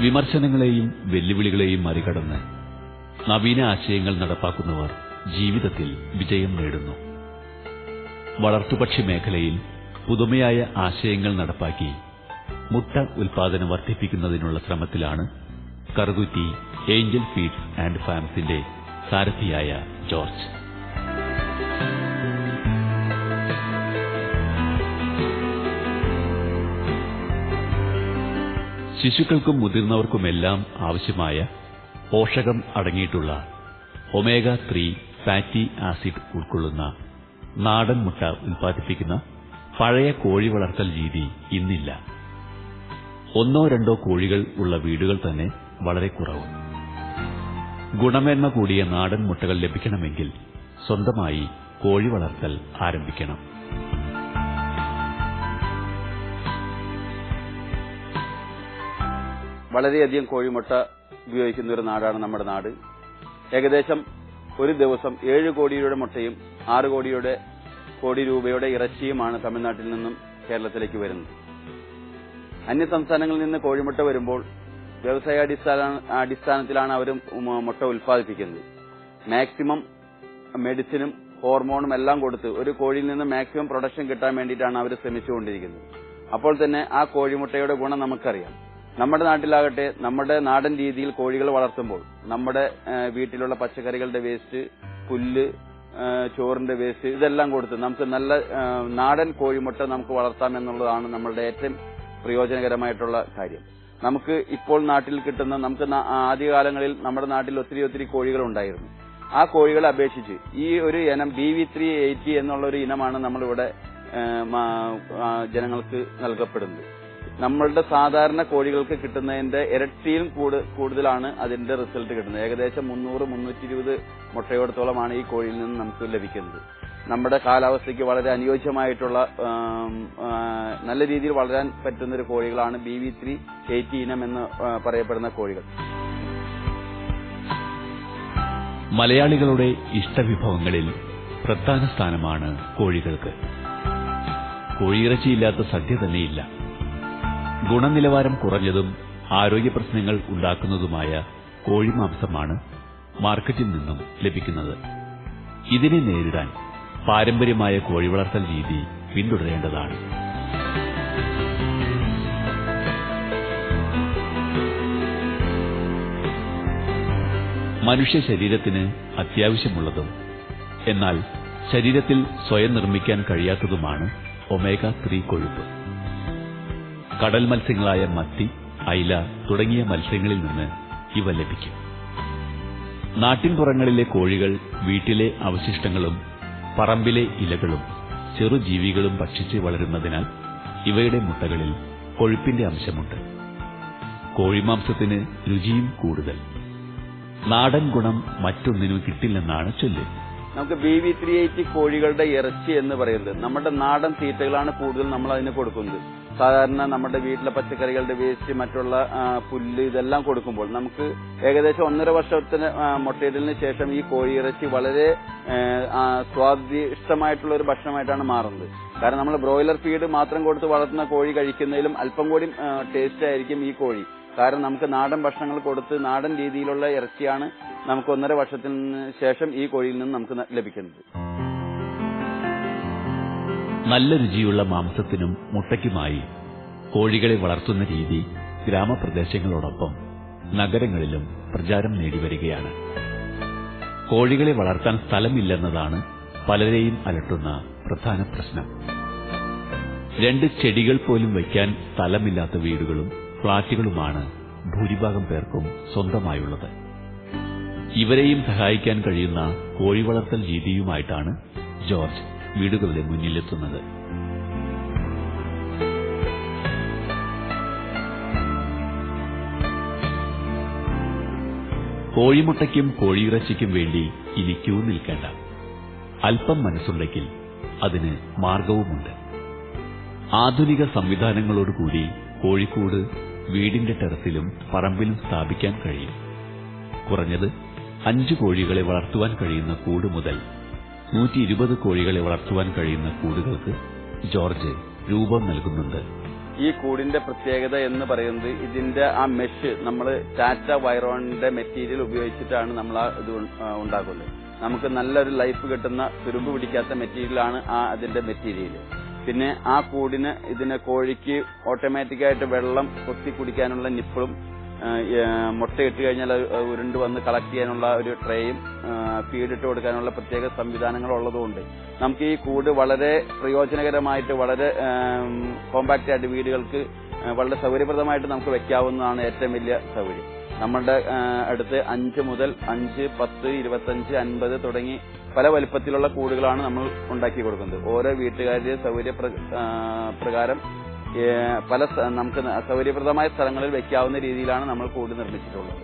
വിമർശനങ്ങളെയും വെല്ലുവിളികളെയും മറികടന്ന് നവീന ആശയങ്ങൾ നടപ്പാക്കുന്നവർ ജീവിതത്തിൽ വിജയം നേടുന്നു. വളർത്തുപക്ഷി മേഖലയിൽ പുതുമയായ ആശയങ്ങൾ നടപ്പാക്കി മുട്ട ഉൽപാദനം വർദ്ധിപ്പിക്കുന്നതിനുള്ള ശ്രമത്തിലാണ് കറുകുറ്റി ഏഞ്ചൽ ഫീഡ്സ് ആൻഡ് ഫാംസിന്റെ സാരഥിയായ ജോർജ്. ശിശുക്കൾക്കും മുതിർന്നവർക്കുമെല്ലാം ആവശ്യമായ പോഷകം അടങ്ങിയിട്ടുള്ള ഒമേഗ-3 ഫാറ്റി ആസിഡ് ഉൾക്കൊള്ളുന്ന നാടൻ മുട്ട ഉൽപ്പാദിപ്പിക്കുന്ന പഴയ കോഴി വളർത്തൽ രീതി ഇന്നില്ല. 1-2 കോഴികൾ ഉള്ള വീടുകൾ തന്നെ വളരെ കുറവ്. ഗുണമേന്മ കൂടിയ നാടൻ മുട്ടകൾ ലഭിക്കണമെങ്കിൽ സ്വന്തമായി കോഴി വളർത്തൽ ആരംഭിക്കണം. വളരെയധികം കോഴിമുട്ട ഉപയോഗിക്കുന്ന ഒരു നാടാണ് നമ്മുടെ നാട്. ഏകദേശം ഒരു ദിവസം 7 കോടിയുടെ മുട്ടയും 6 കോടി രൂപയുടെ ഇറച്ചിയുമാണ് തമിഴ്നാട്ടിൽ നിന്നും കേരളത്തിലേക്ക് വരുന്നത്. അന്യ സംസ്ഥാനങ്ങളിൽ നിന്ന് കോഴിമുട്ട വരുമ്പോൾ വ്യവസായാടിസ്ഥാനത്തിലാണ് അവർ മുട്ട ഉൽപ്പാദിപ്പിക്കുന്നത്. മാക്സിമം മെഡിസിനും ഹോർമോണും എല്ലാം കൊടുത്ത് ഒരു കോഴിയിൽ നിന്ന് മാക്സിമം പ്രൊഡക്ഷൻ കിട്ടാൻ വേണ്ടിയിട്ടാണ് അവർ ശ്രമിച്ചുകൊണ്ടിരിക്കുന്നത്. അപ്പോൾ തന്നെ ആ കോഴിമുട്ടയുടെ ഗുണം നമുക്കറിയാം. നമ്മുടെ നാട്ടിലാകട്ടെ നമ്മുടെ നാടൻ രീതിയിൽ കോഴികൾ വളർത്തുമ്പോൾ നമ്മുടെ വീട്ടിലുള്ള പച്ചക്കറികളുടെ വേസ്റ്റ്, പുല്ല്, ചോറിന്റെ വേസ്റ്റ് ഇതെല്ലാം കൊടുത്ത് നമുക്ക് നല്ല നാടൻ കോഴിമുട്ട നമുക്ക് വളർത്താമെന്നുള്ളതാണ് നമ്മളുടെ ഏറ്റവും പ്രയോജനകരമായിട്ടുള്ള കാര്യം. നമുക്ക് ഇപ്പോൾ നാട്ടിൽ കിട്ടുന്ന നമുക്ക് ആദ്യകാലങ്ങളിൽ നമ്മുടെ നാട്ടിൽ ഒത്തിരി കോഴികൾ ഉണ്ടായിരുന്നു. ആ കോഴികളെ അപേക്ഷിച്ച് ഈ ഒരു ഇനം BV380 എന്നുള്ള ഒരു ഇനമാണ് നമ്മളിവിടെ ജനങ്ങൾക്ക് നൽകപ്പെടുന്നത്. നമ്മളുടെ സാധാരണ കോഴികൾക്ക് കിട്ടുന്നതിന്റെ ഇരട്ടിയിലും കൂടുതലാണ് അതിന്റെ റിസൾട്ട് കിട്ടുന്നത്. ഏകദേശം 300-320 മുട്ടയോടത്തോളമാണ് ഈ കോഴിയിൽ നിന്ന് നമുക്ക് ലഭിക്കുന്നത്. നമ്മുടെ കാലാവസ്ഥയ്ക്ക് വളരെ അനുയോജ്യമായിട്ടുള്ള നല്ല രീതിയിൽ വളരാൻ പറ്റുന്ന ഒരു കോഴികളാണ് BV380 ഇനം എന്ന് പറയപ്പെടുന്ന കോഴികൾ. മലയാളികളുടെ ഇഷ്ടവിഭവങ്ങളിൽ പ്രധാന സ്ഥാനമാണ് കോഴികൾക്ക്. കോഴിയിറച്ചിയില്ലാത്ത സദ്യ തന്നെയില്ല. ഗുണനിലവാരം കുറഞ്ഞതും ആരോഗ്യ പ്രശ്നങ്ങൾ ഉണ്ടാക്കുന്നതുമായ കോഴിമാംസമാണ് മാർക്കറ്റിൽ നിന്നും ലഭിക്കുന്നത്. ഇതിനെ നേരിടാൻ പാരമ്പര്യമായ കോഴി വളർത്തൽ രീതി പിന്തുടരേണ്ടതാണ്. മനുഷ്യ ശരീരത്തിന് അത്യാവശ്യമുള്ളതും എന്നാൽ ശരീരത്തിൽ സ്വയം നിർമ്മിക്കാൻ കഴിയാത്തതുമാണ് ഒമേഗ-3 കൊഴുപ്പ്. കടൽ മത്സ്യങ്ങളായ മത്തി, അയില തുടങ്ങിയ മത്സ്യങ്ങളിൽ നിന്ന് ഇവ ലഭിക്കും. നാട്ടിൻപുറങ്ങളിലെ കോഴികൾ വീട്ടിലെ അവശിഷ്ടങ്ങളും പറമ്പിലെ ഇലകളും ചെറുജീവികളും ഭക്ഷിച്ച് വളരുന്നതിനാൽ ഇവയുടെ മുട്ടകളിൽ കൊഴുപ്പിന്റെ അംശമുണ്ട്. കോഴിമാംസത്തിന് രുചിയും കൂടുതൽ. നാടൻ ഗുണം മറ്റൊന്നിനും കിട്ടില്ലെന്നാണ് ചൊല്ല്. നമുക്ക് BV380 കോഴികളുടെ ഇറച്ചി എന്ന് പറയുന്നത് നമ്മുടെ നാടൻ തീറ്റകളാണ് കൂടുതൽ നമ്മൾ അതിന് കൊടുക്കുന്നത്. സാധാരണ നമ്മുടെ വീട്ടിലെ പച്ചക്കറികളുടെ വേസ്റ്റ്, മറ്റുള്ള പുല്ല് ഇതെല്ലാം കൊടുക്കുമ്പോൾ നമുക്ക് ഏകദേശം 1.5 വർഷത്തിന് മുട്ടയിടലിന് ശേഷം ഈ കോഴിയിറച്ചി വളരെ സ്വാദിഷ്ടമായിട്ടുള്ള ഒരു ഭക്ഷണമായിട്ടാണ് മാറുന്നത്. കാരണം നമ്മൾ ബ്രോയിലർ ഫീഡ് മാത്രം കൊടുത്ത് വളർത്തുന്ന കോഴി കഴിക്കുന്നതിലും അല്പം കൂടി ടേസ്റ്റ് ആയിരിക്കും ഈ കോഴി. കാരണം നമുക്ക് നാടൻ ഭക്ഷണങ്ങൾ കൊടുത്ത് നാടൻ രീതിയിലുള്ള ഇറച്ചിയാണ് നമുക്ക് 1.5 വർഷത്തിന് ശേഷം ഈ കോഴിയിൽ നിന്ന് നമുക്ക് ലഭിക്കുന്നത്. നല്ല രുചിയുള്ള മാംസത്തിനും മുട്ടയ്ക്കുമായി കോഴികളെ വളർത്തുന്ന രീതി ഗ്രാമപ്രദേശങ്ങളോടൊപ്പം നഗരങ്ങളിലും പ്രചാരം നേടിവരികയാണ്. കോഴികളെ വളർത്താൻ സ്ഥലമില്ലെന്നതാണ് പലരെയും അലട്ടുന്ന പ്രധാന പ്രശ്നം. 2 ചെടികൾ പോലും വയ്ക്കാൻ സ്ഥലമില്ലാത്ത വീടുകളും ഫ്ളാറ്റുകളുമാണ് ഭൂരിഭാഗം പേർക്കും സ്വന്തമായുള്ളത്. ഇവരെയും സഹായിക്കാൻ കഴിയുന്ന കോഴി വളർത്തൽ രീതിയുമായിട്ടാണ് ജോർജ് വീടുകളുടെ മുന്നിലെത്തുന്നത്. കോഴിമുട്ടയ്ക്കും കോഴിയിറച്ചിക്കും വേണ്ടി ഇനി ക്യൂ നിൽക്കേണ്ട. അല്പം മനസ്സുണ്ടെങ്കിൽ അതിന് മാർഗവുമുണ്ട്. ആധുനിക സംവിധാനങ്ങളോടുകൂടി കോഴിക്കൂട് വീടിന്റെ ടെറസിലും പറമ്പിലും സ്ഥാപിക്കാൻ കഴിയും. കുറഞ്ഞത് 5 കോഴികളെ വളർത്തുവാൻ കഴിയുന്ന കൂട് മുതൽ 120 കോഴികളെ വളർത്തുവാൻ കഴിയുന്ന കൂടുകൾക്ക് ജോർജ് രൂപം നൽകുന്നുണ്ട്. ഈ കൂടിന്റെ പ്രത്യേകത എന്ന് പറയുന്നത് ഇതിന്റെ ആ മെഷ് നമ്മൾ ടാറ്റ വൈറോണിന്റെ മെറ്റീരിയൽ ഉപയോഗിച്ചിട്ടാണ് നമ്മൾ ആ ഇത് ഉണ്ടാക്കുന്നത്. നമുക്ക് നല്ലൊരു ലൈഫ് കിട്ടുന്ന തുരുമ്പ് പിടിക്കാത്ത മെറ്റീരിയലാണ് അതിന്റെ മെറ്റീരിയൽ. പിന്നെ ആ കൂടിന് കോഴിക്ക് ഓട്ടോമാറ്റിക്കായിട്ട് വെള്ളം കൊത്തി കുടിക്കാനുള്ള നിപ്പിളും മുട്ടയിട്ട് കഴിഞ്ഞാൽ ഉരുണ്ട് വന്ന് കളക്ട് ചെയ്യാനുള്ള ഒരു ട്രേയും ഫീഡിട്ട് കൊടുക്കാനുള്ള പ്രത്യേക സംവിധാനങ്ങളുള്ളതുകൊണ്ട് നമുക്ക് ഈ കൂട് വളരെ പ്രയോജനകരമായിട്ട് വളരെ കോമ്പാക്റ്റ് ആയിട്ട് വീടുകൾക്ക് വളരെ സൗകര്യപ്രദമായിട്ട് നമുക്ക് വെക്കാവുന്നതാണ് ഏറ്റവും വലിയ സൗകര്യം. നമ്മളുടെ അടുത്ത് 5 മുതൽ 5, 10, 25, 50 തുടങ്ങി പല വലിപ്പത്തിലുള്ള കൂടുകളാണ് നമ്മൾ ഉണ്ടാക്കി കൊടുക്കുന്നത്. ഓരോ വീട്ടുകാരുടെ സൗകര്യ പ്രകാരം പല നമുക്ക് സൗകര്യപ്രദമായ സ്ഥലങ്ങളിൽ വെക്കാവുന്ന രീതിയിലാണ് നമ്മൾ കൂട് നിർമ്മിച്ചിട്ടുള്ളത്.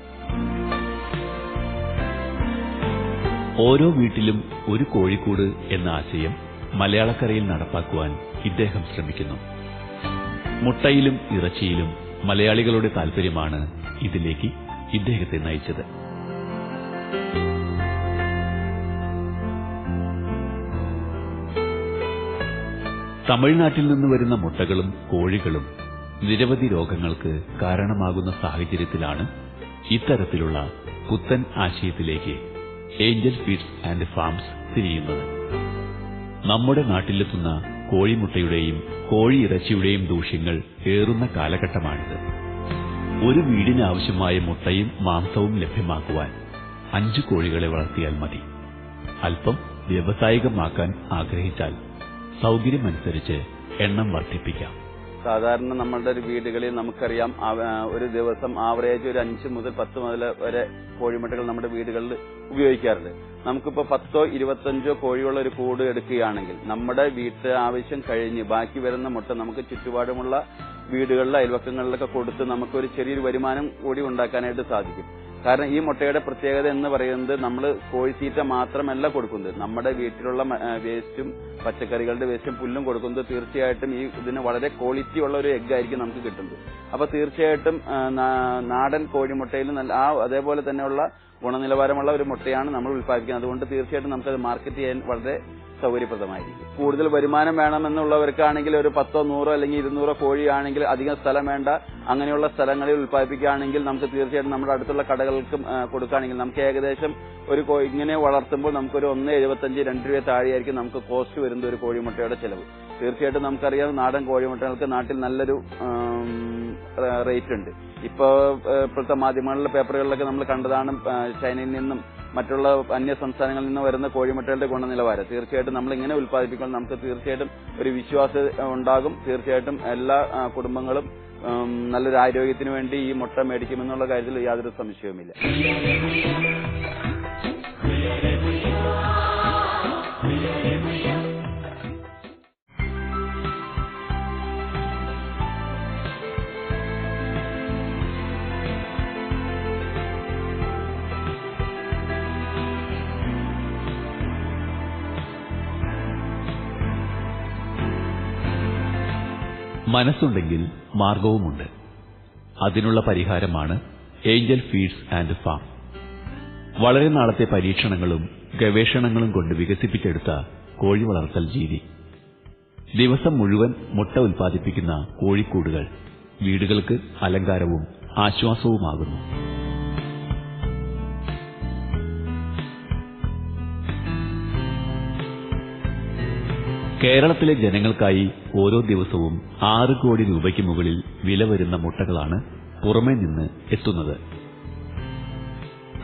ഓരോ വീട്ടിലും ഒരു കോഴിക്കൂട് എന്ന ആശയം മലയാളക്കരയിൽ നടപ്പാക്കുവാൻ ഇദ്ദേഹം ശ്രമിക്കുന്നു. മുട്ടയിലും ഇറച്ചിയിലും മലയാളികളുടെ താൽപര്യമാണ് ഇതിലേക്ക് ഇദ്ദേഹത്തെ നയിച്ചത്. തമിഴ്നാട്ടിൽ നിന്ന് വരുന്ന മുട്ടകളും കോഴികളും നിരവധി രോഗങ്ങൾക്ക് കാരണമാകുന്ന സാഹചര്യത്തിലാണ് ഇത്തരത്തിലുള്ള പുത്തൻ ആശയത്തിലേക്ക് ഏഞ്ചൽ ഫീഡ്സ് ആൻഡ് ഫാംസ് തിരിയുന്നത്. നമ്മുടെ നാട്ടിലെത്തുന്ന കോഴിമുട്ടയുടെയും കോഴിയിറച്ചിയുടെയും ദൂഷ്യങ്ങൾ ഏറുന്ന കാലഘട്ടമാണിത്. ഒരു വീടിനാവശ്യമായ മുട്ടയും മാംസവും ലഭ്യമാക്കുവാൻ 5 കോഴികളെ വളർത്തിയാൽ മതി. അല്പം വ്യാവസായികമാക്കാൻ ആഗ്രഹിച്ചാൽ സൗകര്യമനുസരിച്ച് എണ്ണം വർദ്ധിപ്പിക്കാം. സാധാരണ നമ്മളുടെ ഒരു വീടുകളിൽ നമുക്കറിയാം ഒരു ദിവസം ആവറേജ് ഒരു 5 മുതൽ 10 മുതൽ വരെ കോഴിമുട്ടകൾ നമ്മുടെ വീടുകളിൽ ഉപയോഗിക്കാറുണ്ട്. നമുക്കിപ്പോൾ 10 25 കോഴിയുള്ള ഒരു കൂട് എടുക്കുകയാണെങ്കിൽ നമ്മുടെ വീട്ട് ആവശ്യം കഴിഞ്ഞ് ബാക്കി വരുന്ന മുട്ട നമുക്ക് ചുറ്റുപാടുമുള്ള വീടുകളിലെ അയൽവക്കങ്ങളിലൊക്കെ കൊടുത്ത് നമുക്കൊരു ചെറിയൊരു വരുമാനം കൂടി ഉണ്ടാക്കാനായിട്ട് സാധിക്കും. കാരണം ഈ മുട്ടയുടെ പ്രത്യേകത എന്ന് പറയുന്നത് നമ്മൾ കോഴിത്തീറ്റ മാത്രമല്ല കൊടുക്കുന്നത്, നമ്മുടെ വീട്ടിലുള്ള വേസ്റ്റും പച്ചക്കറികളുടെ വേസ്റ്റും പുല്ലും കൊടുക്കുന്നത് തീർച്ചയായിട്ടും ഇതിന് വളരെ ക്വാളിറ്റി ഉള്ള ഒരു എഗ് ആയിരിക്കും നമുക്ക് കിട്ടുന്നത്. അപ്പൊ തീർച്ചയായിട്ടും നാടൻ കോഴിമുട്ടയിൽ അതേപോലെ തന്നെയുള്ള ഗുണനിലവാരമുള്ള ഒരു മുട്ടയാണ് നമ്മൾ ഉൽപ്പാദിപ്പിക്കുന്നത്. അതുകൊണ്ട് തീർച്ചയായിട്ടും നമുക്കത് മാർക്കറ്റ് ചെയ്യാൻ വളരെ സൗകര്യപ്രദമായിരിക്കും. കൂടുതൽ വരുമാനം വേണമെന്നുള്ളവർക്കാണെങ്കിൽ ഒരു 10, 100 അല്ലെങ്കിൽ 200 കോഴിയാണെങ്കിൽ അധികം സ്ഥലം വേണ്ട, അങ്ങനെയുള്ള സ്ഥലങ്ങളിൽ ഉൽപ്പാദിപ്പിക്കുകയാണെങ്കിൽ നമുക്ക് തീർച്ചയായിട്ടും നമ്മുടെ അടുത്തുള്ള കടകൾക്കും കൊടുക്കുകയാണെങ്കിൽ നമുക്ക് ഏകദേശം ഒരു ഇങ്ങനെ വളർത്തുമ്പോൾ നമുക്കൊരു 1.75, 2 രൂപ താഴെയായിരിക്കും നമുക്ക് കോസ്റ്റ് വരുന്ന ഒരു കോഴിമുട്ടയുടെ ചെലവ്. തീർച്ചയായിട്ടും നമുക്കറിയാം നാടൻ കോഴിമുട്ടകൾക്ക് നാട്ടിൽ നല്ലൊരു റേറ്റ് ഉണ്ട്. ഇപ്പോഴത്തെ മാധ്യമങ്ങളിലെ പേപ്പറുകളിലൊക്കെ നമ്മൾ കണ്ടതാണ് ചൈനയിൽ നിന്നും മറ്റുള്ള അന്യ സംസ്ഥാനങ്ങളിൽ നിന്ന് വരുന്ന കോഴിമുട്ടകളുടെ ഗുണനിലവാരം. തീർച്ചയായിട്ടും നമ്മൾ ഇങ്ങനെ ഉൽപ്പാദിപ്പിക്കുമ്പോൾ നമുക്ക് തീർച്ചയായിട്ടും ഒരു വിശ്വാസം ഉണ്ടാകും. തീർച്ചയായിട്ടും എല്ലാ കുടുംബങ്ങളും നല്ലൊരു ആരോഗ്യത്തിന് വേണ്ടി ഈ മുട്ട മേടിക്കുമെന്നുള്ള കാര്യത്തിൽ യാതൊരു സംശയവുമില്ല. മനസ്സുണ്ടെങ്കിൽ മാർഗവുമുണ്ട്. അതിനുള്ള പരിഹാരമാണ് ഏഞ്ചൽ ഫീഡ്സ് ആൻഡ് ഫാം. വളരെ നാളത്തെ പരീക്ഷണങ്ങളും ഗവേഷണങ്ങളും കൊണ്ട് വികസിപ്പിച്ചെടുത്ത കോഴി വളർത്തൽ രീതി. ദിവസം മുഴുവൻ മുട്ട ഉൽപ്പാദിപ്പിക്കുന്ന കോഴിക്കൂടുകൾ വീടുകൾക്ക് അലങ്കാരവും ആശ്വാസവുമാകുന്നു. കേരളത്തിലെ ജനങ്ങൾക്കായി ഓരോ ദിവസവും 6 കോടി രൂപയ്ക്ക് മുകളിൽ വില വരുന്ന മുട്ടകളാണ് പുറമേ നിന്ന് എത്തുന്നത്.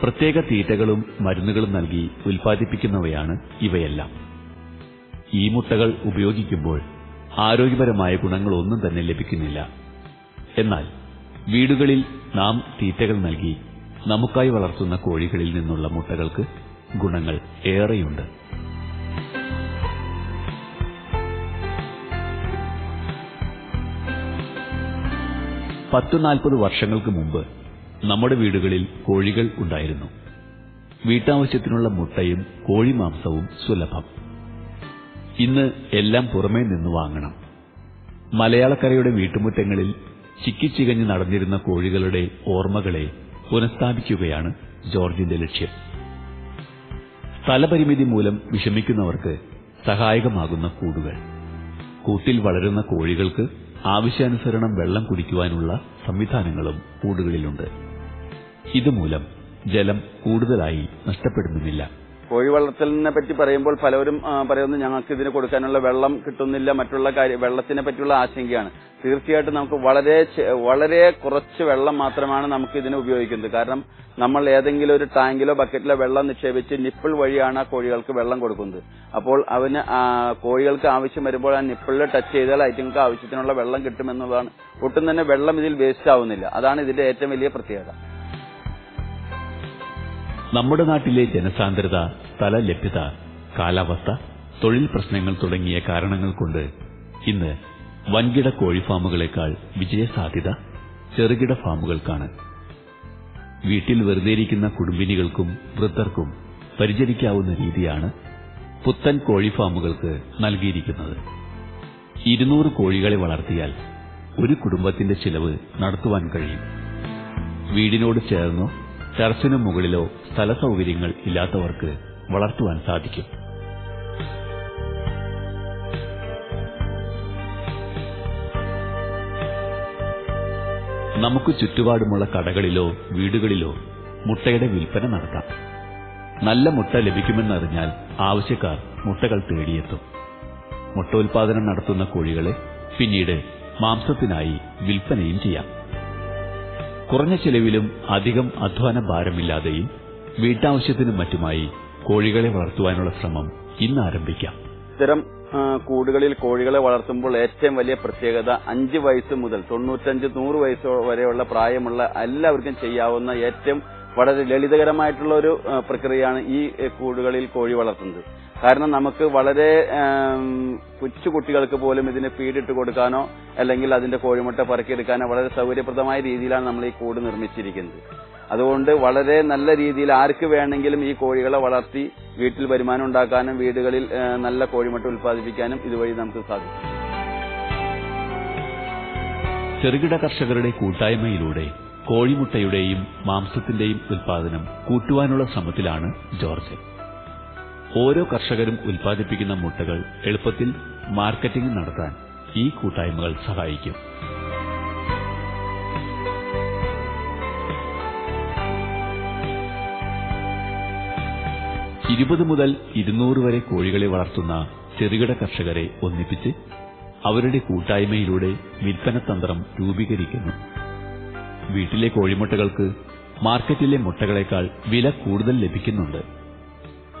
പ്രത്യേക തീറ്റകളും മരുന്നുകളും നൽകി ഉൽപ്പാദിപ്പിക്കുന്നവയാണ് ഇവയെല്ലാം. ഈ മുട്ടകൾ ഉപയോഗിക്കുമ്പോൾ ആരോഗ്യപരമായ ഗുണങ്ങളൊന്നും തന്നെ ലഭിക്കുന്നില്ല. എന്നാൽ വീടുകളിൽ നാം തീറ്റകൾ നൽകി നമുക്കായി വളർത്തുന്ന കോഴികളിൽ നിന്നുള്ള മുട്ടകൾക്ക് ഗുണങ്ങൾ ഏറെയുണ്ട്. 10-40 വർഷങ്ങൾക്ക് മുമ്പ് നമ്മുടെ വീടുകളിൽ കോഴികൾ ഉണ്ടായിരുന്നു. വീട്ടാവശ്യത്തിനുള്ള മുട്ടയും കോഴിമാംസവും സുലഭം. ഇന്ന് എല്ലാം പുറമേ നിന്ന് വാങ്ങണം. മലയാളക്കരയുടെ വീട്ടുമുറ്റങ്ങളിൽ ചിക്കിച്ചികഞ്ഞ് നടന്നിരുന്ന കോഴികളുടെ ഓർമ്മകളെ പുനഃസ്ഥാപിക്കുകയാണ് ജോർജിന്റെ ലക്ഷ്യം. സ്ഥലപരിമിതി മൂലം വിഷമിക്കുന്നവർക്ക് സഹായകമാകുന്ന കൂടുകൾ. കൂട്ടിൽ വളരുന്ന കോഴികൾക്ക് ആവശ്യാനുസരണം വെള്ളം കുടിക്കുവാനുള്ള സംവിധാനങ്ങളും കൂടുകളിലുണ്ട്. ഇതുമൂലം ജലം കൂടുതലായി നഷ്ടപ്പെടുന്നുമില്ല. കോഴി വളർത്തലിനെ പറ്റി പറയുമ്പോൾ പലരും പറയുന്നു ഞങ്ങൾക്ക് ഇതിന് കൊടുക്കാനുള്ള വെള്ളം കിട്ടുന്നില്ല, മറ്റുള്ള വെള്ളത്തിനെ പറ്റിയുള്ള ആശങ്കയാണ്. തീർച്ചയായിട്ടും നമുക്ക് വളരെ കുറച്ച് വെള്ളം മാത്രമാണ് നമുക്ക് ഇതിന് ഉപയോഗിക്കുന്നത്. കാരണം നമ്മൾ ഏതെങ്കിലും ഒരു ടാങ്കിലോ ബക്കറ്റിലോ വെള്ളം നിക്ഷേപിച്ച് നിപ്പിൾ വഴിയാണ് ആ കോഴികൾക്ക് വെള്ളം കൊടുക്കുന്നത്. അപ്പോൾ കോഴികൾക്ക് ആവശ്യം വരുമ്പോൾ ആ നിപ്പിളിൽ ടച്ച് ചെയ്താൽ ഐറ്റങ്ങൾക്ക് ആവശ്യത്തിനുള്ള വെള്ളം കിട്ടുമെന്നുള്ളതാണ്. ഒട്ടും തന്നെ വെള്ളം ഇതിൽ വേസ്റ്റ് ആവുന്നില്ല. അതാണ് ഇതിന്റെ ഏറ്റവും വലിയ പ്രത്യേകത. നമ്മുടെ നാട്ടിലെ ജനസാന്ദ്രത, സ്ഥല ലഭ്യത, കാലാവസ്ഥ, തൊഴിൽ പ്രശ്നങ്ങൾ തുടങ്ങിയ കാരണങ്ങൾ കൊണ്ട് ഇന്ന് വൻകിട കോഴി ഫാമുകളേക്കാൾ വിജയസാധ്യത ചെറുകിട ഫാമുകൾക്കാണ്. വീട്ടിൽ വെറുതെയിരിക്കുന്ന കുടുംബിനികൾക്കും വൃദ്ധർക്കും പരിചരിക്കാവുന്ന രീതിയാണ് പുത്തൻ കോഴി ഫാമുകൾക്ക് നൽകിയിരിക്കുന്നത്. 200 കോഴികളെ വളർത്തിയാൽ ഒരു കുടുംബത്തിന്റെ ചിലവ് നടത്തുവാൻ കഴിയും. വീടിനോട് ചേർന്നോ ടെറസിനു മുകളിലോ സ്ഥല സൗകര്യങ്ങൾ ഇല്ലാത്തവർക്ക് വളർത്തുവാൻ സാധിക്കും. നമുക്ക് ചുറ്റുപാടുമുള്ള കടകളിലോ വീടുകളിലോ മുട്ടയുടെ വിൽപ്പന നടത്താം. നല്ല മുട്ട ലഭിക്കുമെന്നറിഞ്ഞാൽ ആവശ്യക്കാർ മുട്ടകൾ തേടിയെത്തും. മുട്ട ഉൽപാദനം നടത്തുന്ന കോഴികളെ പിന്നീട് മാംസത്തിനായി വിൽപ്പനയും ചെയ്യാം. കുറഞ്ഞ ചെലവിലും അധികം അധ്വാന ഭാരമില്ലാതെയും വീട്ടാവശ്യത്തിനും മറ്റുമായി കോഴികളെ വളർത്തുവാനുള്ള ശ്രമം ഇന്ന് ആരംഭിക്കാം. ഇത്തരം കൂടുകളിൽ കോഴികളെ വളർത്തുമ്പോൾ ഏറ്റവും വലിയ പ്രത്യേകത 5 വയസ്സ് മുതൽ 95-100 വയസ്സ് വരെയുള്ള പ്രായമുള്ള എല്ലാവർക്കും ചെയ്യാവുന്ന ഏറ്റവും വളരെ ലളിതകരമായിട്ടുള്ള ഒരു പ്രക്രിയയാണ് ഈ കൂടുകളിൽ കോഴി വളർത്തുന്നത്. കാരണം നമുക്ക് വളരെ കൊച്ചു കുട്ടികൾക്ക് പോലും ഇതിന് ഫീഡിട്ട് കൊടുക്കാനോ അല്ലെങ്കിൽ അതിന്റെ കോഴിമുട്ട പറക്കിയെടുക്കാനോ വളരെ സൗകര്യപ്രദമായ രീതിയിലാണ് നമ്മൾ ഈ കൂട് നിർമ്മിച്ചിരിക്കുന്നത്. അതുകൊണ്ട് വളരെ നല്ല രീതിയിൽ ആർക്ക് വേണമെങ്കിലും ഈ കോഴികളെ വളർത്തി വീട്ടിൽ വരുമാനം ഉണ്ടാക്കാനും വീടുകളിൽ നല്ല കോഴിമുട്ട ഉൽപ്പാദിപ്പിക്കാനും ഇതുവഴി നമുക്ക് സാധിക്കും. ചെറുകിട കർഷകരുടെ കൂട്ടായ്മയിലൂടെ കോഴിമുട്ടയുടെയും മാംസത്തിന്റെയും ഉൽപാദനം കൂട്ടുവാനുള്ള ശ്രമത്തിലാണ് ജോർജ്. ഓരോ കർഷകരും ഉൽപ്പാദിപ്പിക്കുന്ന മുട്ടകൾ എളുപ്പത്തിൽ മാർക്കറ്റിംഗ് നടത്താൻ ഈ കൂട്ടായ്മകൾ സഹായിക്കും. $20 മുതൽ $200 വരെ കോഴികളെ വളർത്തുന്ന ചെറുകിട കർഷകരെ ഒന്നിപ്പിച്ച് അവരുടെ കൂട്ടായ്മയിലൂടെ വിൽപ്പന തന്ത്രം രൂപീകരിക്കുന്നു. വീട്ടിലെ കോഴിമുട്ടകൾക്ക് മാർക്കറ്റിലെ മുട്ടകളേക്കാൾ വില കൂടുതൽ ലഭിക്കുന്നുണ്ട്.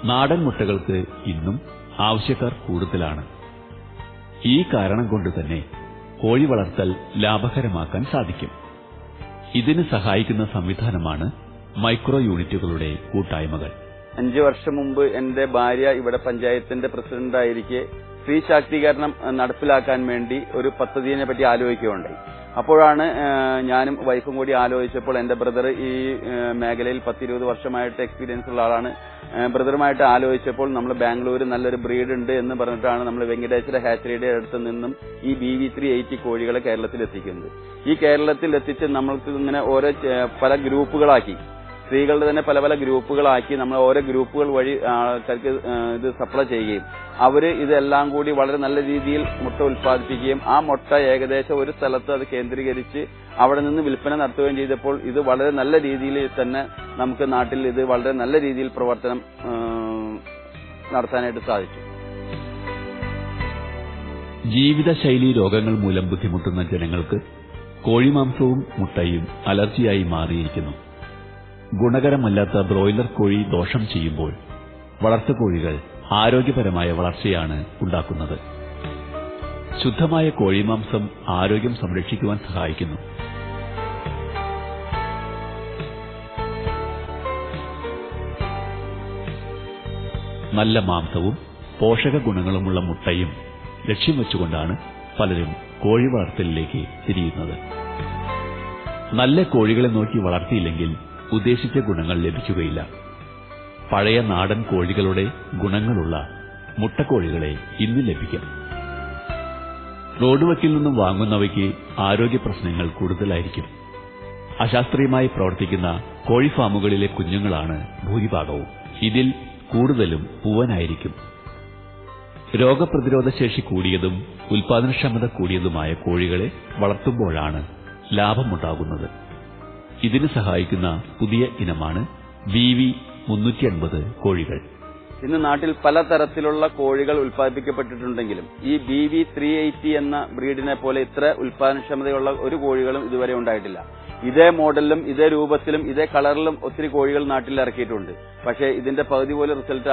നാടൻ മുട്ടകൾക്ക് ഇന്നും ആവശ്യക്കാർ കൂടുതലാണ്. ഈ കാരണം കൊണ്ട് തന്നെ കോഴി വളർത്തൽ ലാഭകരമാക്കാൻ സാധിക്കും. ഇതിന് സഹായിക്കുന്ന സംവിധാനമാണ് മൈക്രോ യൂണിറ്റുകളുടെ കൂട്ടായ്മകൾ. 5 വർഷം മുമ്പ് എന്റെ ഭാര്യ ഇവിടെ പഞ്ചായത്തിന്റെ പ്രസിഡന്റായിരിക്കെ സ്ത്രീ ശാക്തീകരണം നടപ്പിലാക്കാൻ വേണ്ടി ഒരു പദ്ധതിയെ പറ്റി ആലോചിക്കുകയുണ്ടായി. അപ്പോഴാണ് ഞാനും വൈഫും കൂടി ആലോചിച്ചപ്പോൾ എന്റെ ബ്രദർ ഈ മേഖലയിൽ 10-20 വർഷമായിട്ട് എക്സ്പീരിയൻസ് ഉള്ള ആളാണ്. ബ്രദറുമായിട്ട് ആലോചിച്ചപ്പോൾ നമ്മൾ ബാംഗ്ലൂർ നല്ലൊരു ബ്രീഡ് ഉണ്ട് എന്ന് പറഞ്ഞിട്ടാണ് നമ്മൾ വെങ്കടേശ്വര ഹാച്ചറിയുടെ അടുത്ത് നിന്നും ഈ BV380 കോഴികളെ കേരളത്തിൽ എത്തിക്കുന്നത്. ഈ കേരളത്തിൽ എത്തിച്ച് നമ്മൾക്ക് ഇങ്ങനെ ഓരോ പല ഗ്രൂപ്പുകളാക്കി, സ്ത്രീകളുടെ തന്നെ പല പല ഗ്രൂപ്പുകളാക്കി നമ്മൾ ഓരോ ഗ്രൂപ്പുകൾ വഴി ആൾക്കാർക്ക് ഇത് സപ്ലൈ ചെയ്യുകയും അവര് ഇതെല്ലാം കൂടി വളരെ നല്ല രീതിയിൽ മുട്ട ഉൽപ്പാദിപ്പിക്കുകയും ആ മുട്ട ഏകദേശം ഒരു സ്ഥലത്ത് അത് കേന്ദ്രീകരിച്ച് അവിടെ നിന്ന് വിൽപ്പന നടത്തുകയും ചെയ്തപ്പോൾ ഇത് വളരെ നല്ല രീതിയിൽ തന്നെ നമുക്ക് നാട്ടിൽ ഇത് വളരെ നല്ല രീതിയിൽ പ്രവർത്തനം നടത്താനായിട്ട് സാധിച്ചു. ജീവിതശൈലി രോഗങ്ങൾ മൂലം ബുദ്ധിമുട്ടുന്ന ജനങ്ങൾക്ക് കോഴിമാംസവും മുട്ടയും അലർജിയായി മാറിയിരിക്കുന്നു. ഗുണകരമല്ലാത്ത ബ്രോയിലർ കോഴി ദോഷം ചെയ്യുമ്പോൾ വളർത്തുകോഴികൾ ആരോഗ്യപരമായ വളർച്ചയാണ് ഉണ്ടാക്കുന്നത്. ശുദ്ധമായ കോഴിമാംസം ആരോഗ്യം സംരക്ഷിക്കുവാൻ സഹായിക്കുന്നു. നല്ല മാംസവും പോഷക ഗുണങ്ങളുമുള്ള മുട്ടയും ലക്ഷ്യം വെച്ചുകൊണ്ടാണ് പലരും കോഴി വളർത്തലിലേക്ക് തിരിയുന്നത്. നല്ല കോഴികളെ നോക്കി വളർത്തിയില്ലെങ്കിൽ ഉദ്ദേശിച്ച ഗുണങ്ങൾ ലഭിക്കുകയില്ല. പഴയ നാടൻ കോഴികളുടെ ഗുണങ്ങളുള്ള മുട്ടക്കോഴികളെ ഇന്ന് ലഭിക്കും. റോഡ് വക്കിൽ നിന്നും വാങ്ങുന്നവയ്ക്ക് ആരോഗ്യ പ്രശ്നങ്ങൾ കൂടുതലായിരിക്കും. അശാസ്ത്രീയമായി പ്രവർത്തിക്കുന്ന കോഴി ഫാമുകളിലെ കുഞ്ഞുങ്ങളാണ് ഭൂരിഭാഗവും. ഇതിൽ കൂടുതലും പൂവനായിരിക്കും. രോഗപ്രതിരോധ ശേഷി കൂടിയതും ഉൽപാദനക്ഷമത കൂടിയതുമായ കോഴികളെ വളർത്തുമ്പോഴാണ് ലാഭമുണ്ടാകുന്നത്. ഇതിന് സഹായിക്കുന്ന പുതിയ ഇനമാണ് BV 350 കോഴികൾ. ഇന്ന് നാട്ടിൽ പലതരത്തിലുള്ള കോഴികൾ ഉൽപ്പാദിപ്പിക്കപ്പെട്ടിട്ടുണ്ടെങ്കിലും ഈ BV 380 എന്ന ബ്രീഡിനെ പോലെ ഇത്ര ഉൽപാദനക്ഷമതയുള്ള ഒരു കോഴികളും ഇതുവരെ ഉണ്ടായിട്ടില്ല. ഇതേ മോഡലിലും ഇതേ രൂപത്തിലും ഇതേ കളറിലും ഒത്തിരി കോഴികൾ നാട്ടിൽ ഇറക്കിയിട്ടുണ്ട്. പക്ഷേ ഇതിന്റെ പകുതി പോലും റിസൾട്ട്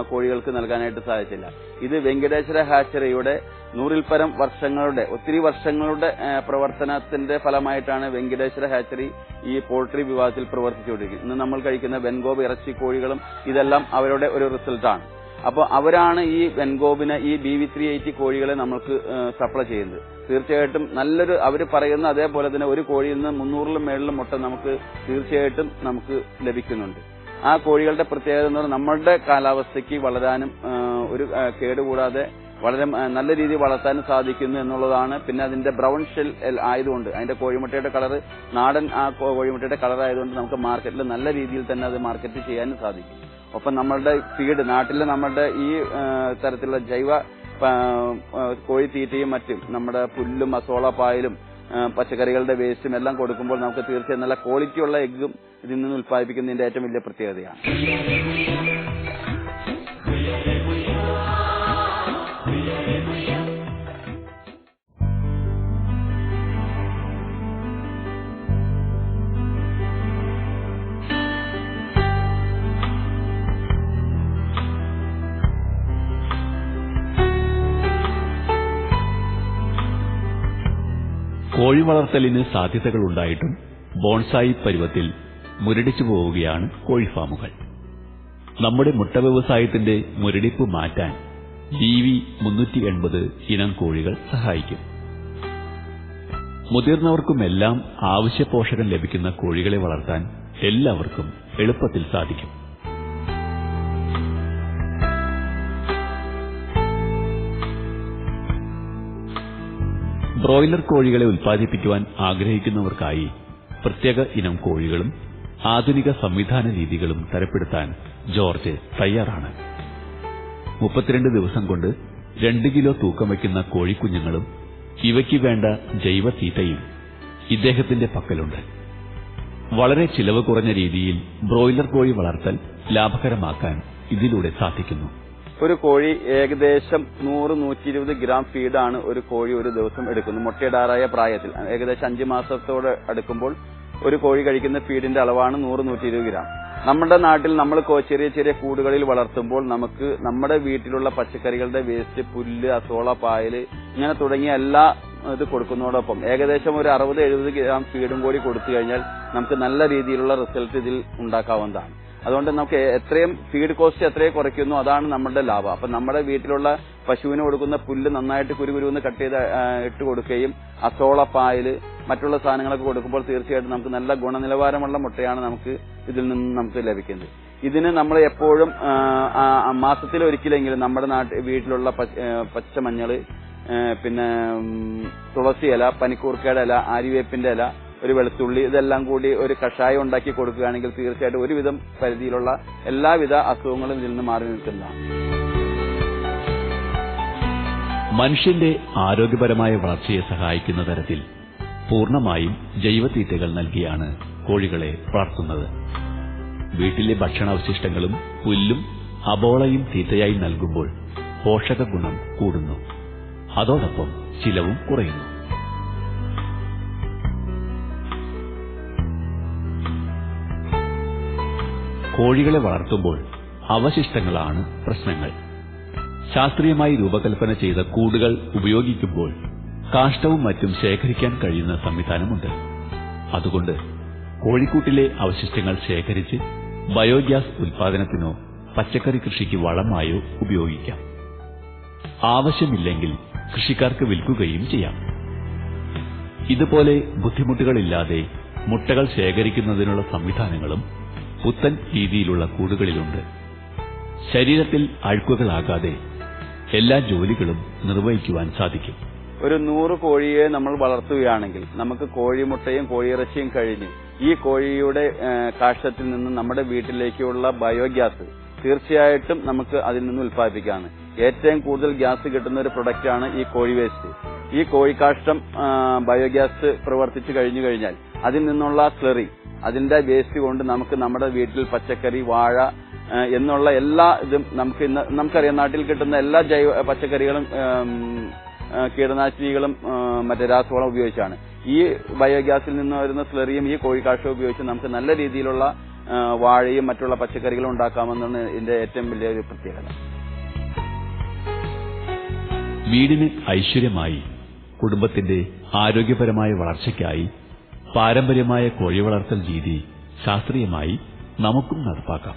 കോഴികൾക്ക് നൽകാനായിട്ട് സാധിച്ചില്ല. ഇത് വെങ്കടേശ്വര ഹാച്ചറിയുടെ 100ൽ പരം വർഷങ്ങളുടെ ഒത്തിരി വർഷങ്ങളുടെ പ്രവർത്തനത്തിന്റെ ഫലമായിട്ടാണ് വെങ്കടേശ്വര ഹാച്ചറി ഈ പോൾട്രി വിഭാഗത്തിൽ പ്രവർത്തിച്ചുകൊണ്ടിരിക്കുന്നത്. ഇന്ന് നമ്മൾ കഴിക്കുന്ന വെൻഗോബ് ഇറച്ചി കോഴികളും ഇതെല്ലാം അവരുടെ ഒരു റിസൾട്ടാണ്. അപ്പോൾ അവരാണ് ഈ വെൻഗോബിന് ഈ BV 380 കോഴികളെ നമുക്ക് സപ്ലൈ ചെയ്യുന്നത്. തീർച്ചയായിട്ടും നല്ലൊരു അവർ പറയുന്ന അതേപോലെ തന്നെ ഒരു കോഴിയിൽ നിന്ന് 300ലും മേളിലും മുട്ട നമുക്ക് തീർച്ചയായിട്ടും നമുക്ക് ലഭിക്കുന്നുണ്ട്. ആ കോഴികളുടെ പ്രത്യേകത എന്ന് പറഞ്ഞാൽ നമ്മുടെ കാലാവസ്ഥയ്ക്ക് വളരാനും ഒരു കേടുകൂടാതെ വളരെ നല്ല രീതിയിൽ വളർത്താനും സാധിക്കുന്നു എന്നുള്ളതാണ്. പിന്നെ അതിന്റെ ബ്രൗൺ ഷെൽ ആയതുകൊണ്ട് അതിന്റെ കോഴിമുട്ടയുടെ കളർ നാടൻ ആ കോഴിമുട്ടയുടെ കളർ ആയതുകൊണ്ട് നമുക്ക് മാർക്കറ്റിൽ നല്ല രീതിയിൽ തന്നെ അത് മാർക്കറ്റ് ചെയ്യാനും സാധിക്കും. ഒപ്പം നമ്മളുടെ ഫീഡ് നാട്ടിലെ നമ്മളുടെ ഈ തരത്തിലുള്ള ജൈവ കോഴിത്തീറ്റയും മറ്റും നമ്മുടെ പുല്ലും അസോള പായലും പച്ചക്കറികളുടെ വേസ്റ്റും എല്ലാം കൊടുക്കുമ്പോൾ നമുക്ക് തീർച്ചയായും നല്ല ക്വാളിറ്റിയുള്ള എഗ്ഗും ഇതിൽ നിന്ന് ഉൽപ്പാദിപ്പിക്കുന്നതിന്റെ ഏറ്റവും വലിയ പ്രത്യേകതയാണ്. കോഴി വളർത്തലിന് സാധ്യതകളുണ്ടായിട്ടും ബോൺസായി പരുവത്തിൽ മുരടിച്ചു പോവുകയാണ് കോഴിഫാമുകൾ. നമ്മുടെ മുട്ട വ്യവസായത്തിന്റെ മുരടിപ്പ് മാറ്റാൻ BV 380 ഇനം കോഴികൾ സഹായിക്കും. മുതിർന്നവർക്കുമെല്ലാം ആവശ്യ പോഷകം ലഭിക്കുന്ന കോഴികളെ വളർത്താൻ എല്ലാവർക്കും എളുപ്പത്തിൽ സാധിക്കും. ബ്രോയിലർ കോഴികളെ ഉൽപ്പാദിപ്പിക്കുവാൻ ആഗ്രഹിക്കുന്നവർക്കായി പ്രത്യേക ഇനം കോഴികളും ആധുനിക സംവിധാന രീതികളും തരപ്പെടുത്താൻ ജോർജ് തയ്യാറാണ്. 32 ദിവസം കൊണ്ട് 2 കിലോ തൂക്കം വയ്ക്കുന്ന കോഴിക്കുഞ്ഞുങ്ങളും ഇവയ്ക്ക് വേണ്ട ജൈവ തീറ്റയും ഇദ്ദേഹത്തിന്റെ പക്കലുണ്ട്. വളരെ ചിലവ് കുറഞ്ഞ രീതിയിൽ ബ്രോയിലർ കോഴി വളർത്തൽ ലാഭകരമാക്കാൻ ഇതിലൂടെ സാധിക്കുന്നു. ഒരു കോഴി ഏകദേശം 100-120 ഗ്രാം ഫീഡാണ് ഒരു കോഴി ഒരു ദിവസം എടുക്കുന്നത്. മുട്ടയിടാറായ പ്രായത്തിൽ ഏകദേശം 5 മാസത്തോട് അടുക്കുമ്പോൾ ഒരു കോഴി കഴിക്കുന്ന ഫീഡിന്റെ അളവാണ് 100-120 ഗ്രാം. നമ്മുടെ നാട്ടിൽ നമ്മൾ ചെറിയ ചെറിയ കൂടുകളിൽ വളർത്തുമ്പോൾ നമുക്ക് നമ്മുടെ വീട്ടിലുള്ള പച്ചക്കറികളുടെ വേസ്റ്റ്, പുല്ല്, അസോള, പായല് ഇങ്ങനെ തുടങ്ങിയ എല്ലാ ഇത് കൊടുക്കുന്നതോടൊപ്പം ഏകദേശം ഒരു 60-70 ഗ്രാം ഫീഡും കൂടി കൊടുത്തു കഴിഞ്ഞാൽ നമുക്ക് നല്ല രീതിയിലുള്ള റിസൾട്ട് ഇതിൽ ഉണ്ടാക്കാവുന്നതാണ്. അതുകൊണ്ട് നമുക്ക് എത്രയും ഫീഡ് കോസ്റ്റ് എത്രയും കുറയ്ക്കുന്നു അതാണ് നമ്മുടെ ലാഭം. അപ്പം നമ്മുടെ വീട്ടിലുള്ള പശുവിന് കൊടുക്കുന്ന പുല്ല് നന്നായിട്ട് കുരുകുരുന്ന് കട്ട് ചെയ്ത് ഇട്ട് കൊടുക്കുകയും അസോള, പായല് മറ്റുള്ള സാധനങ്ങളൊക്കെ കൊടുക്കുമ്പോൾ തീർച്ചയായിട്ടും നമുക്ക് നല്ല ഗുണനിലവാരമുള്ള മുട്ടയാണ് നമുക്ക് ഇതിൽ നിന്ന് നമുക്ക് ലഭിക്കുന്നത്. ഇതിന് നമ്മൾ എപ്പോഴും മാസത്തിലൊരിക്കലെങ്കിലും നമ്മുടെ വീട്ടിലുള്ള പച്ചമഞ്ഞള്, പിന്നെ തുളസി ഇല, പനിക്കൂർക്കയുടെ ഇല, ആര്യവേപ്പിന്റെ ഇല, ഒരു വെളുത്തുള്ളി ഇതെല്ലാം കൂടി ഒരു കഷായം ഉണ്ടാക്കി കൊടുക്കുകയാണെങ്കിൽ തീർച്ചയായിട്ടും ഒരുവിധം പരിധിയിലുള്ള എല്ലാവിധ അസുഖങ്ങളും ഇതിൽ നിന്ന് മാറി നിൽക്കുന്നതാണ്. മനുഷ്യന്റെ ആരോഗ്യപരമായ വളർച്ചയെ സഹായിക്കുന്ന തരത്തിൽ പൂർണ്ണമായും ജൈവതീറ്റകൾ നൽകിയാണ് കോഴികളെ വളർത്തുന്നത്. വീട്ടിലെ ഭക്ഷണാവശിഷ്ടങ്ങളും പുല്ലും അബോളയും തീറ്റയായി നൽകുമ്പോൾ പോഷക ഗുണം കൂടുന്നു. അതോടൊപ്പം ചിലവും കുറയുന്നു. കോഴികളെ വളർത്തുമ്പോൾ അവശിഷ്ടങ്ങളാണ് പ്രശ്നങ്ങൾ. ശാസ്ത്രീയമായി രൂപകൽപ്പന ചെയ്ത കൂടുകൾ ഉപയോഗിക്കുമ്പോൾ കാഷ്ടവും മറ്റും ശേഖരിക്കാൻ കഴിയുന്ന സംവിധാനമുണ്ട്. അതുകൊണ്ട് കോഴിക്കൂട്ടിലെ അവശിഷ്ടങ്ങൾ ശേഖരിച്ച് ബയോഗ്യാസ് ഉൽപാദനത്തിനോ പച്ചക്കറി കൃഷിക്ക് വളമായോ ഉപയോഗിക്കാം. ആവശ്യമില്ലെങ്കിൽ കൃഷിക്കാർക്ക് വിൽക്കുകയും ചെയ്യാം. ഇതുപോലെ ബുദ്ധിമുട്ടുകളില്ലാതെ മുട്ടകൾ ശേഖരിക്കുന്നതിനുള്ള സംവിധാനങ്ങളും പുത്തൻ രീതിയിലുള്ള കൂടുകളിലുണ്ട്. ശരീരത്തിൽ അഴുക്കുകളാകാതെ എല്ലാ ജോലികളും നിർവഹിക്കുവാൻ സാധിക്കും. ഒരു 100 കോഴിയെ നമ്മൾ വളർത്തുകയാണെങ്കിൽ നമുക്ക് കോഴിമുട്ടയും കോഴിയിറച്ചിയും കഴിഞ്ഞ് ഈ കോഴിയുടെ കാഷ്ടത്തിൽ നിന്ന് നമ്മുടെ വീട്ടിലേക്കുള്ള ബയോഗ്യാസ് തീർച്ചയായിട്ടും നമുക്ക് അതിൽ നിന്ന് ഉൽപ്പാദിപ്പിക്കാണ്. ഏറ്റവും കൂടുതൽ ഗ്യാസ് കിട്ടുന്ന ഒരു പ്രൊഡക്റ്റാണ് ഈ കോഴി വേസ്റ്റ്. ഈ കോഴിക്കാഷ്ടം ബയോഗ്യാസ് പ്രവർത്തിച്ചു കഴിഞ്ഞാൽ അതിൽ നിന്നുള്ള സ്ലറി, അതിന്റെ വേസ്റ്റ് കൊണ്ട് നമുക്ക് നമ്മുടെ വീട്ടിൽ പച്ചക്കറി, വാഴ എന്നുള്ള എല്ലാ ഇതും നമുക്കറിയാം. നാട്ടിൽ കിട്ടുന്ന എല്ലാ ജൈവ പച്ചക്കറികളും കീടനാശിനികളും മറ്റേ രാസവളം ഉപയോഗിച്ചാണ്. ഈ ബയോഗ്യാസിൽ നിന്ന് വരുന്ന സ്ലറിയും ഈ കോഴിക്കാഷ്ടവും ഉപയോഗിച്ച് നമുക്ക് നല്ല രീതിയിലുള്ള വാഴയും മറ്റുള്ള പച്ചക്കറികളും ഉണ്ടാക്കാമെന്നാണ് ഇതിന്റെ ഏറ്റവും വലിയൊരു പ്രത്യേകത. വീടിന് ഐശ്വര്യമായി, കുടുംബത്തിന്റെ ആരോഗ്യപരമായ വളർച്ചയ്ക്കായി പാരമ്പര്യമായ കോഴി വളർത്തൽ രീതി ശാസ്ത്രീയമായി നമുക്കും നടപ്പാക്കാം.